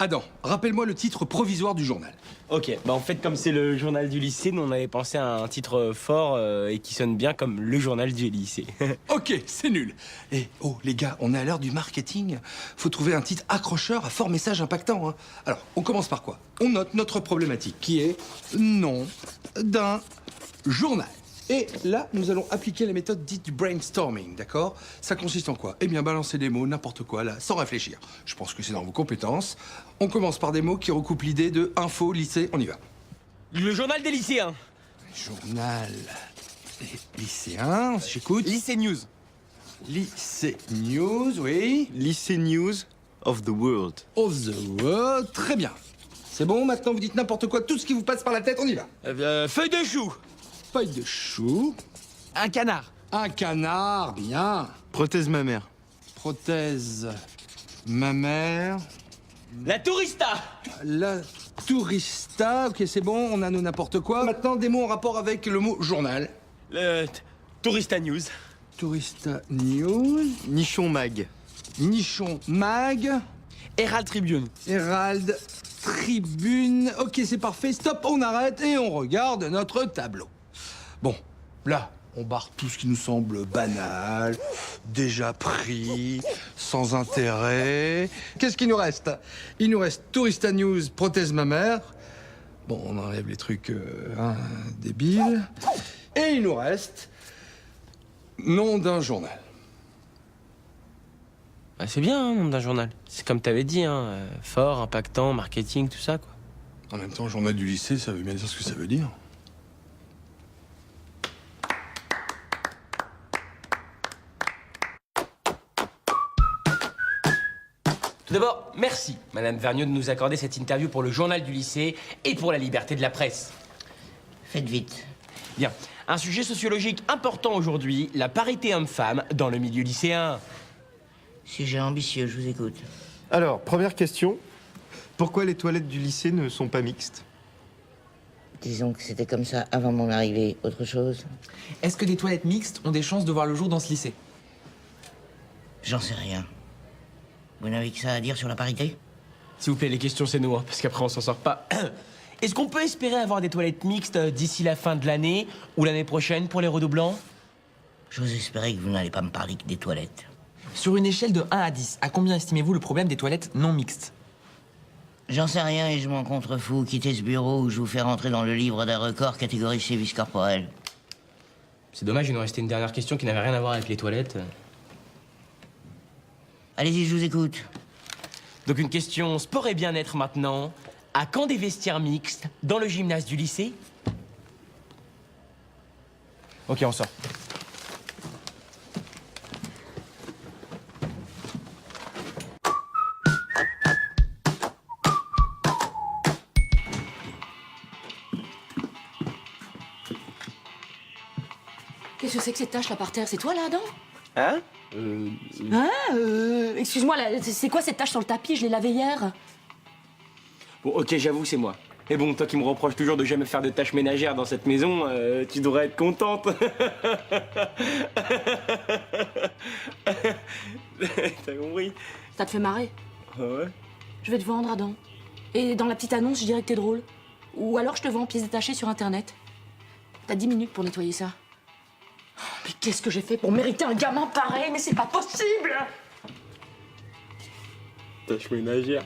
Adam, rappelle-moi le titre provisoire du journal. Ok, bah en fait, comme c'est le journal du lycée, nous on avait pensé à un titre fort et qui sonne bien comme le journal du lycée. Ok, c'est nul. Et oh, les gars, on est à l'heure du marketing. Faut trouver un titre accrocheur à fort message impactant, hein. Alors, on commence par quoi? On note notre problématique, qui est nom d'un journal. Et là, nous allons appliquer la méthode dite du brainstorming, d'accord? Ça consiste en quoi? Eh bien, balancer des mots, n'importe quoi, là, sans réfléchir. Je pense que c'est dans vos compétences. On commence par des mots qui recoupent l'idée de info, lycée, on y va. Le journal des lycéens. Journal des lycéens, j'écoute. Lycée News. Lycée News, oui. Lycée News of the World. Of the world, très bien. C'est bon, maintenant vous dites n'importe quoi, tout ce qui vous passe par la tête, on y va. Feuille de chou. Feuille de chou. Un canard. Un canard, bien. Prothèse mammaire. Prothèse mammaire. La tourista. La tourista, ok, c'est bon, on a nos n'importe quoi. Maintenant, des mots en rapport avec le mot journal. Le tourista news. Tourista News. Nichon mag. Nichon Mag. Herald Tribune. Hérald Tribune. Ok, c'est parfait. Stop, on arrête et on regarde notre tableau. Bon, là, on barre tout ce qui nous semble banal, déjà pris, sans intérêt. Qu'est-ce qu'il nous reste? Il nous reste Tourista News, prothèse mammaire. Bon, on enlève les trucs débiles. Et il nous reste nom d'un journal. Bah, c'est bien, hein, nom d'un journal. C'est comme t'avais dit, hein, fort, impactant, marketing, tout ça, quoi. En même temps, journal du lycée, ça veut bien dire ce que ça veut dire. Tout d'abord, merci, Madame Vergniaud, de nous accorder cette interview pour le journal du lycée et pour la liberté de la presse. Faites vite. Bien. Un sujet sociologique important aujourd'hui, la parité homme-femme dans le milieu lycéen. Sujet ambitieux, je vous écoute. Alors, première question. Pourquoi les toilettes du lycée ne sont pas mixtes? Disons que c'était comme ça avant mon arrivée. Autre chose? Est-ce que des toilettes mixtes ont des chances de voir le jour dans ce lycée? J'en sais rien. Vous n'avez que ça à dire sur la parité? S'il vous plaît, les questions, c'est nous, hein, parce qu'après, on s'en sort pas. Est-ce qu'on peut espérer avoir des toilettes mixtes d'ici la fin de l'année ou l'année prochaine pour les redoublants? J'ose espérer que vous n'allez pas me parler que des toilettes. Sur une échelle de 1 à 10, à combien estimez-vous le problème des toilettes non mixtes? J'en sais rien et je m'en contrefous. Quittez ce bureau où je vous fais rentrer dans le livre des records catégorie sévices corporels. C'est dommage, il nous restait une dernière question qui n'avait rien à voir avec les toilettes. Allez-y, je vous écoute. Donc une question sport et bien-être maintenant. À quand des vestiaires mixtes dans le gymnase du lycée? Ok, on sort. Qu'est-ce que c'est que cette tache là par terre? C'est toi là, Adam? Hein? Excuse-moi, là, c'est quoi cette tache sur le tapis? Je l'ai lavé hier. Bon, ok, j'avoue, c'est moi. Mais bon, toi qui me reproches toujours de jamais faire de tâches ménagères dans cette maison, tu devrais être contente. T'as compris? Ça te fait marrer? Ah ouais? Je vais te vendre, Adam. Et dans la petite annonce, je dirais que t'es drôle. Ou alors je te vends en pièces détachées sur Internet. T'as 10 minutes pour nettoyer ça. Oh, mais qu'est-ce que j'ai fait pour mériter un gamin pareil? Mais c'est pas possible! Tâches ménagères.